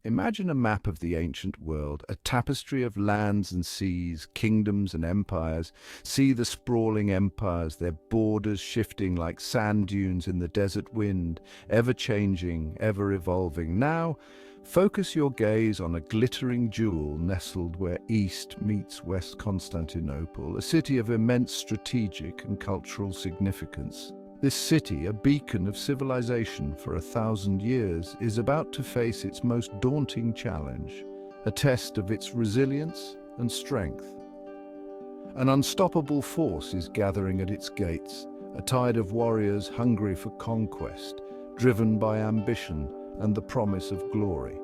Imagine a map of the ancient world, a tapestry of lands and seas, kingdoms and empires. See the sprawling empires, their borders shifting like sand dunes in the desert wind, ever changing, ever evolving. Now, focus your gaze on a glittering jewel nestled where east meets West Constantinople, a city of immense strategic and cultural significance. This city, a beacon of civilization for 1,000 years, is about to face its most daunting challenge, a test of its resilience and strength. An unstoppable force is gathering at its gates, a tide of warriors hungry for conquest, driven by ambition and the promise of glory.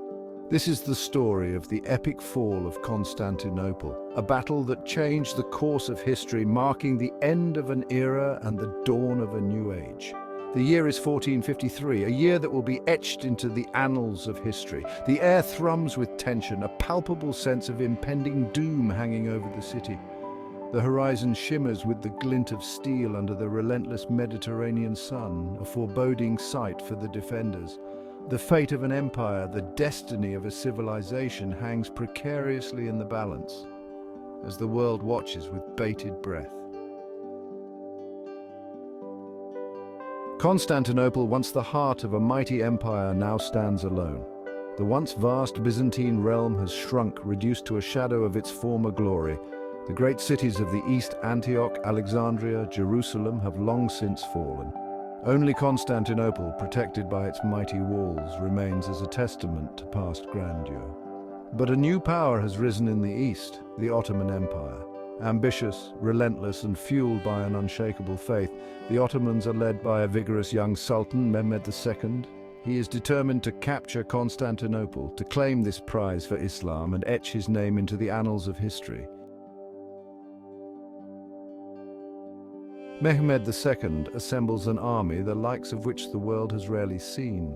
This is the story of the epic fall of Constantinople, a battle that changed the course of history, marking the end of an era and the dawn of a new age. The year is 1453, a year that will be etched into the annals of history. The air thrums with tension, a palpable sense of impending doom hanging over the city. The horizon shimmers with the glint of steel under the relentless Mediterranean sun, a foreboding sight for the defenders. The fate of an empire, the destiny of a civilization, hangs precariously in the balance as the world watches with bated breath. Constantinople, once the heart of a mighty empire, now stands alone. The once vast Byzantine realm has shrunk, reduced to a shadow of its former glory. The great cities of the East, Antioch, Alexandria, Jerusalem, have long since fallen. Only Constantinople, protected by its mighty walls, remains as a testament to past grandeur. But a new power has risen in the East, the Ottoman Empire. Ambitious, relentless, and fueled by an unshakable faith, the Ottomans are led by a vigorous young Sultan, Mehmed II. He is determined to capture Constantinople, to claim this prize for Islam and etch his name into the annals of history. Mehmed II assembles an army the likes of which the world has rarely seen.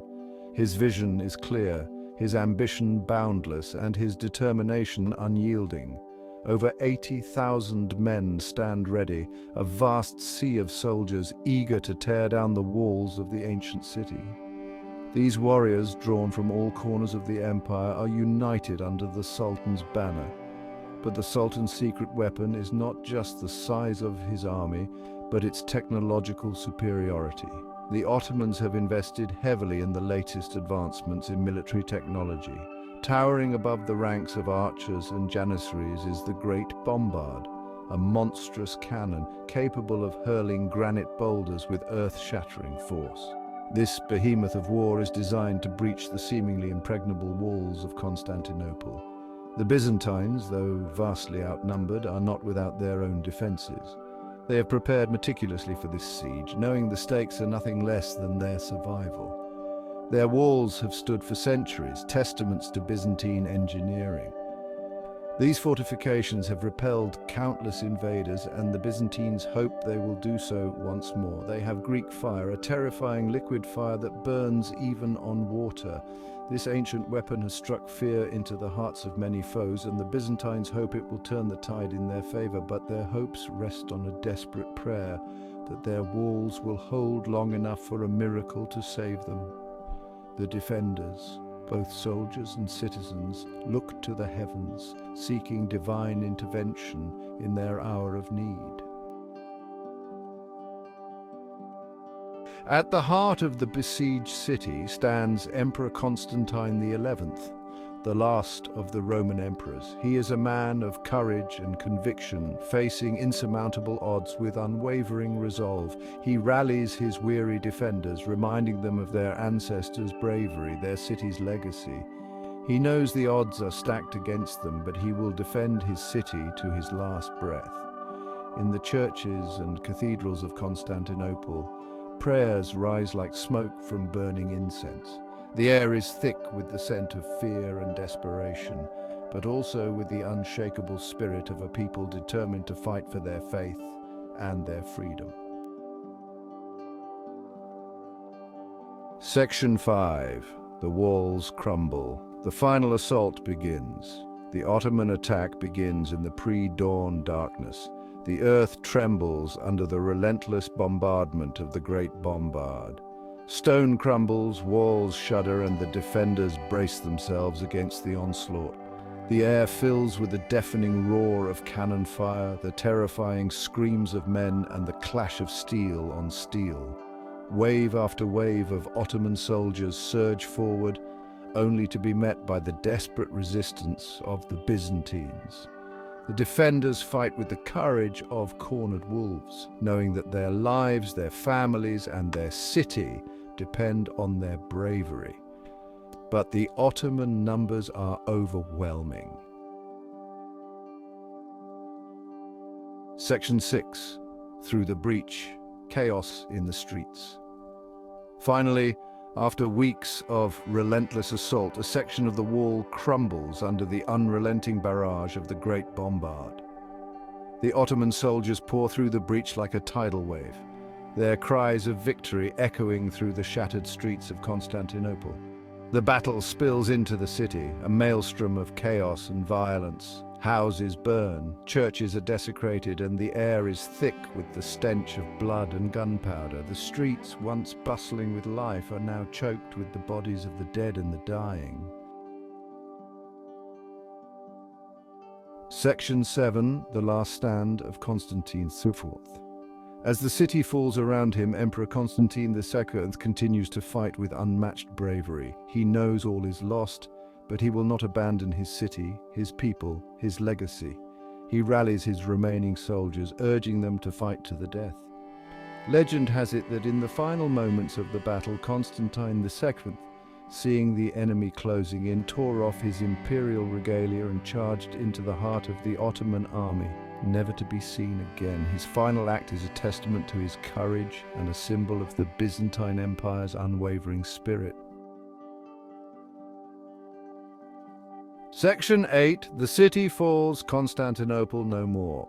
His vision is clear, his ambition boundless, and his determination unyielding. Over 80,000 men stand ready, a vast sea of soldiers eager to tear down the walls of the ancient city. These warriors, drawn from all corners of the empire, are united under the Sultan's banner. But the Sultan's secret weapon is not just the size of his army, but its technological superiority. The Ottomans have invested heavily in the latest advancements in military technology. Towering above the ranks of archers and janissaries is the Great Bombard, a monstrous cannon capable of hurling granite boulders with earth-shattering force. This behemoth of war is designed to breach the seemingly impregnable walls of Constantinople. The Byzantines, though vastly outnumbered, are not without their own defenses. They have prepared meticulously for this siege, knowing the stakes are nothing less than their survival. Their walls have stood for centuries, testaments to Byzantine engineering. These fortifications have repelled countless invaders, and the Byzantines hope they will do so once more. They have Greek fire, a terrifying liquid fire that burns even on water. This ancient weapon has struck fear into the hearts of many foes, and the Byzantines hope it will turn the tide in their favor, but their hopes rest on a desperate prayer that their walls will hold long enough for a miracle to save them. The defenders, both soldiers and citizens, look to the heavens, seeking divine intervention in their hour of need. At the heart of the besieged city stands Emperor Constantine XI, the last of the Roman emperors. He is a man of courage and conviction, facing insurmountable odds with unwavering resolve. He rallies his weary defenders, reminding them of their ancestors' bravery, their city's legacy. He knows the odds are stacked against them, but he will defend his city to his last breath. In the churches and cathedrals of Constantinople, prayers rise like smoke from burning incense. The air is thick with the scent of fear and desperation, but also with the unshakable spirit of a people determined to fight for their faith and their freedom. Section 5. The walls crumble. The final assault begins. The Ottoman attack begins in the pre-dawn darkness. The earth trembles under the relentless bombardment of the Great Bombard. Stone crumbles, walls shudder, and the defenders brace themselves against the onslaught. The air fills with the deafening roar of cannon fire, the terrifying screams of men, and the clash of steel on steel. Wave after wave of Ottoman soldiers surge forward, only to be met by the desperate resistance of the Byzantines. The defenders fight with the courage of cornered wolves, knowing that their lives, their families, and their city depend on their bravery. But the Ottoman numbers are overwhelming. Section 6. Through the breach, chaos in the streets. Finally, after weeks of relentless assault, a section of the wall crumbles under the unrelenting barrage of the Great Bombard. The Ottoman soldiers pour through the breach like a tidal wave, their cries of victory echoing through the shattered streets of Constantinople. The battle spills into the city, a maelstrom of chaos and violence. Houses burn, churches are desecrated, and the air is thick with the stench of blood and gunpowder. The streets, once bustling with life, are now choked with the bodies of the dead and the dying. Section 7. The Last Stand of Constantine IV. As the city falls around him, Emperor Constantine II continues to fight with unmatched bravery. He knows all is lost, but he will not abandon his city, his people, his legacy. He rallies his remaining soldiers, urging them to fight to the death. Legend has it that in the final moments of the battle, Constantine II, seeing the enemy closing in, tore off his imperial regalia and charged into the heart of the Ottoman army, never to be seen again. His final act is a testament to his courage and a symbol of the Byzantine Empire's unwavering spirit. Section 8. The city falls, Constantinople no more.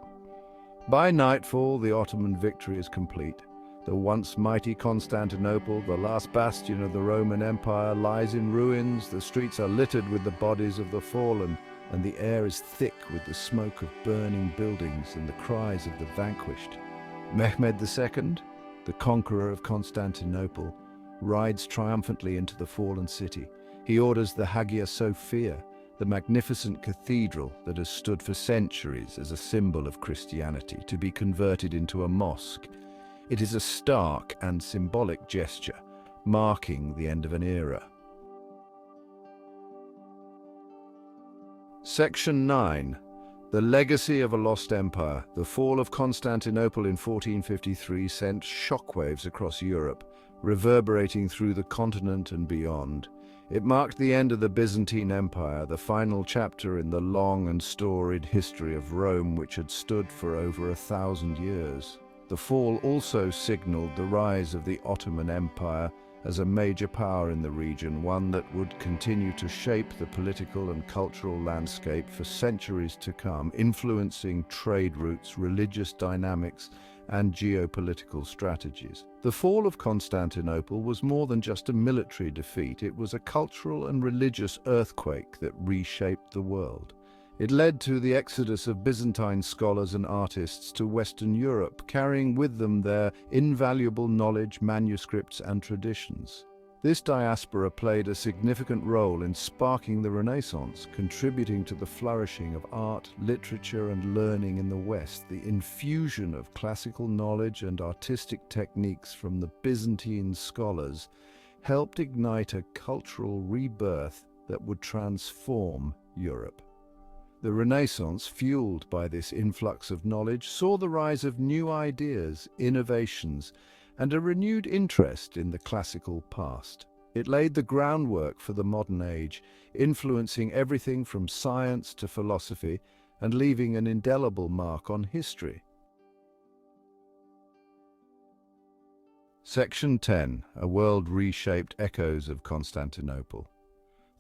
By nightfall, the Ottoman victory is complete. The once mighty Constantinople, the last bastion of the Roman Empire, lies in ruins. The streets are littered with the bodies of the fallen, and the air is thick with the smoke of burning buildings and the cries of the vanquished. Mehmed II, the conqueror of Constantinople, rides triumphantly into the fallen city. He orders the Hagia Sophia, the magnificent cathedral that has stood for centuries as a symbol of Christianity, to be converted into a mosque. It is a stark and symbolic gesture, marking the end of an era. Section 9. The Legacy of a Lost Empire. The fall of Constantinople in 1453 sent shockwaves across Europe, reverberating through the continent and beyond. It marked the end of the Byzantine Empire, the final chapter in the long and storied history of Rome, which had stood for over 1,000 years. The fall also signaled the rise of the Ottoman Empire as a major power in the region, one that would continue to shape the political and cultural landscape for centuries to come, influencing trade routes, religious dynamics, and geopolitical strategies. The fall of Constantinople was more than just a military defeat. It was a cultural and religious earthquake that reshaped the world. It led to the exodus of Byzantine scholars and artists to Western Europe, carrying with them their invaluable knowledge, manuscripts, and traditions. This diaspora played a significant role in sparking the Renaissance, contributing to the flourishing of art, literature, and learning in the West. The infusion of classical knowledge and artistic techniques from the Byzantine scholars helped ignite a cultural rebirth that would transform Europe. The Renaissance, fueled by this influx of knowledge, saw the rise of new ideas, innovations, and a renewed interest in the classical past. It laid the groundwork for the modern age, influencing everything from science to philosophy and leaving an indelible mark on history. Section 10. A world reshaped echoes of Constantinople.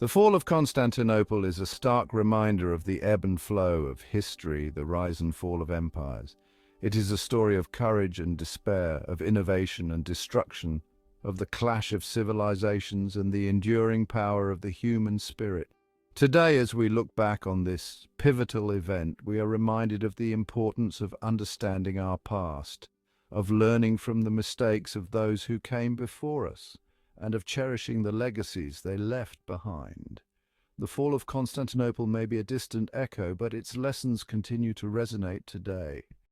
The fall of Constantinople is a stark reminder of the ebb and flow of history, the rise and fall of empires. It is a story of courage and despair, of innovation and destruction, of the clash of civilizations and the enduring power of the human spirit. Today, as we look back on this pivotal event, we are reminded of the importance of understanding our past, of learning from the mistakes of those who came before us, and of cherishing the legacies they left behind. The fall of Constantinople may be a distant echo, but its lessons continue to resonate today.